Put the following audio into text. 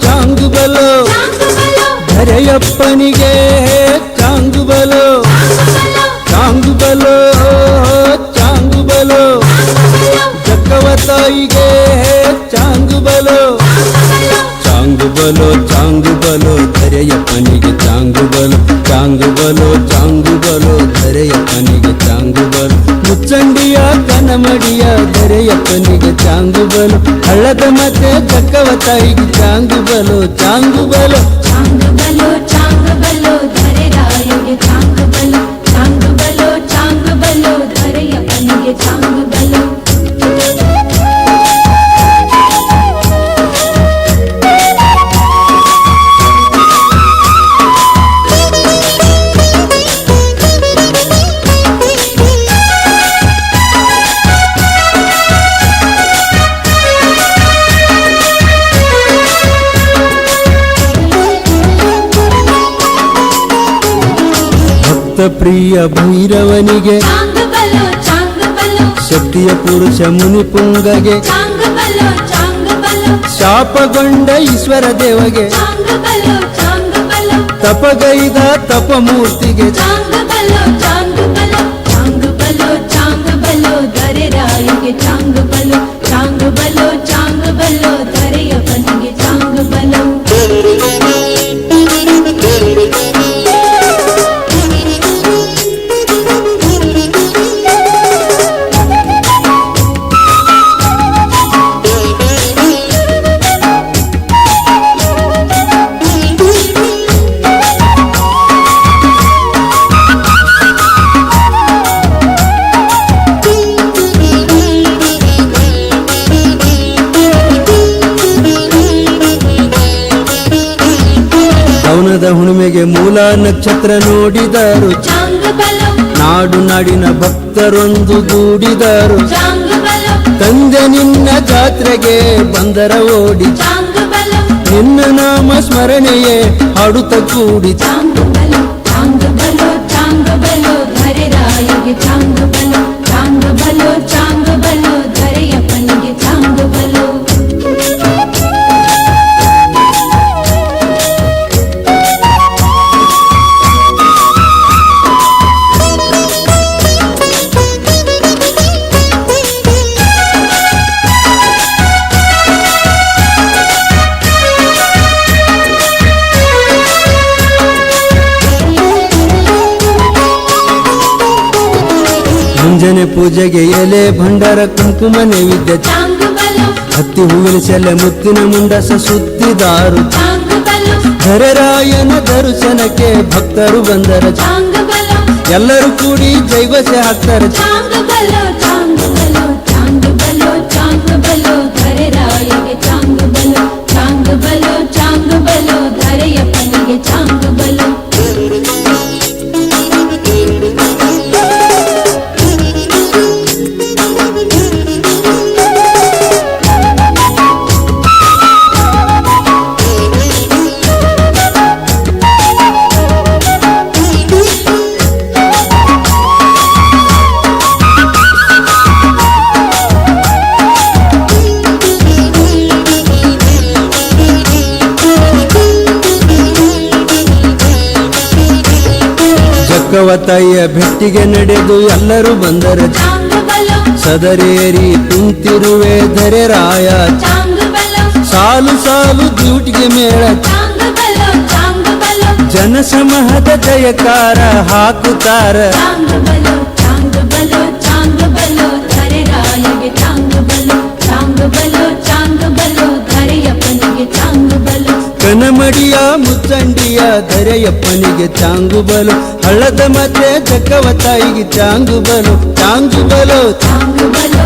ಚಾಂಗು ಬಲೋ ಧರೆಯಪ್ಪನಿಗೆ ಚಾಂಗು ಬಲೋ ಚಾಂಗು ಬಲೋ ಚಾಂಗು ಬಲೋ ಜಕ್ಕವ ತಾಯಿಗೆ ಚಾಂಗು ಬಲೋ ಚಾಂಗು ಬಲೋ ಚಾಂಗು ಬಲೋ ಧರೆಯಪ್ಪನಿಗೆ ಚಾಂಗು ಬಲೋ ಚಾಂಗು ಬಲೋ ಚಾಂಗು ಬಲೋ ಧರೆಯಪ್ಪನಿಗೆ ಚಾಂಗು ಬಲೋ ಮುಚ್ಚಂಡಿಯ ಕನಮಡಿಯ ಧರೆಯಪ್ಪನಿಗೆ ಚಾಂಗು ಬಲೋ ಹಳ್ಳದ ಮತ್ತೆ ಜಕ್ಕವ ತಾಯಿಗೆ ಚಾಂಗು ಬಲೋ ಚಾಂಗು ಬಲೋ ಚಾಂಗು ಬಲೋ ಚಾಂಗು ಬಲೋ ಧರೆ ರಾಯಗೆ ಚಾಂಗು ಬಲೋ ಚಾಂಗು ಬಲೋ ಚಾಂಗು ಬಲೋ ಧರೆಯಪ್ಪನಿಗೆ ಚಾಂಗು ಬಲೋ ಪ್ರಿಯ ಭೈರವನಿಗೆ ಚಾಂಗು ಬಲೋ ಚಾಂಗು ಬಲೋ ಶಕ್ತಿಯ ಪುರುಷ ಮುನಿಪುಂಗಗೆ ಚಾಂಗು ಬಲೋ ಚಾಂಗು ಬಲೋ ಶಾಪಗೊಂಡ ಈಶ್ವರ ದೇವಗೆ ಚಾಂಗು ಬಲೋ ಚಾಂಗು ಬಲೋ ತಪಗೈದ ತಪಮೂರ್ತಿಗೆ ಚಾಂಗು ಬಲೋ ಚಾಂಗು ಬಲೋ ಚಾಂಗು ಬಲೋ ಚಾಂಗು ಬಲೋ ಧರೆ ರಾಯಗೆ ಚಾಂಗು ಬಲೋ ಚಾಂಗು ಬಲೋ ಚಾಂಗು ಬಲೋ ಧರೆಯಪ್ಪನಿಗೆ ಚಾಂಗು ಬಲೋ ಹುಣ್ಣಿಮೆಗೆ ಮೂಲ ನಕ್ಷತ್ರ ನೋಡಿದರು ಚಾಂಗು ಬಲೋ ನಾಡು ನಾಡಿನ ಭಕ್ತರೊಂದು ಗೂಡಿದರು ಚಾಂಗು ಬಲೋ ತಂದೆ ನಿನ್ನ ಜಾತ್ರೆಗೆ ಬಂದರ ಓಡಿ ಚಾಂಗು ಬಲೋ ನಿನ್ನ ನಾಮ ಸ್ಮರಣೆಯೇ ಹಾಡುತ್ತ ಕೂಡಿ ಚಾಂಗು ಬಲೋ ಚಾಂಗು ಬಲೋ ಚಾಂಗು ಬಲೋ ಧರೆ ರಾಯಗೆ ಚಾಂಗು ಬಲೋ ಚಾಂಗು ಬಲೋ ಚಾಂಗು ಬಲೋ ಧರೆಯಪ್ಪನಿಗೆ ಚಾಂಗು ಬಲೋ ಮುಂಜಾನೆ ಪೂಜೆಗೆ ಎಲೆ ಭಂಡಾರ ಕುಂಕುಮ ನೈವೇದ್ಯ ಚಾಂಗು ಬಲೋ ಹತ್ತಿ ಹೂವಿನ ಸೆಲೆ ಮುತ್ತಿನ ಮುಂಡಸ ಸುತ್ತಿದಾರು ಚಾಂಗು ಬಲೋ ಧರೆರಾಯನ ದರ್ಶನಕ್ಕೆ ಭಕ್ತರು ಬಂದರ ಚಾಂಗು ಬಲೋ ಎಲ್ಲರೂ ಕೂಡಿ ಜೈವಸೆ ಹಾಕ್ತಾರೆ ಚಾಂಗು ಬಲೋ ಚಾಂಗು ಬಲೋ ಚಾಂಗು ಬಲೋ ಚಾಂಗು ಬಲೋ ಧರೆ ರಾಯಗೆ ಚಾಂಗು ಬಲೋ ಚಾಂಗು ಬಲೋ ಚಾಂಗು ಬಲೋ ಧರೆಯಪ್ಪನಿಗೆ ಚಾಂಗು ಬಲೋ ತಾಯಿಯ ಭೆಟ್ಟಿಗೆ ನಡೆದು ಎಲ್ಲರೂ ಬಂದರ ಚಾಂಗು ಬಲೋ ಸದರೇರಿ ಕುಂತಿರುವೆ ಧರೆರಾಯ ಚಾಂಗು ಬಲೋ ಸಾಲು ಸಾಲು ಡ್ಯೂಟಿಗೆ ಮೇಳ ಚಾಂಗು ಬಲೋ ಚಾಂಗು ಬಲೋ ಜನಸಮೂಹದ ಜಯಕಾರ ಹಾಕುತ್ತಾರ ಚಾಂಗು ಬಲೋ ಚಾಂಗು ಬಲೋ ಚಾಂಗು ಬಲೋ ಧರೆ ರಾಯಗೆ ಚಾಂಗು ಬಲೋ ಚಾಂಗು ಬಲೋ ಚಾಂಗು ಬಲೋ ಧರೆಯಪ್ಪನಿಗೆ ಚಾಂಗು ಬಲೋ ಕನಮಡಿಯ ಮುಚ್ಚಂಡಿಯ ಧರೆಯಪ್ಪನಿಗೆ ಚಾಂಗು ಬಲು ಹಳ್ಳದ ಮತ್ತೆ ಜಕ್ಕವ ತಾಯಿಗೆ ಚಾಂಗು ಬಲು ಚಾಂಗು ಬಲು ಚಾಂಗು ಬಲೋ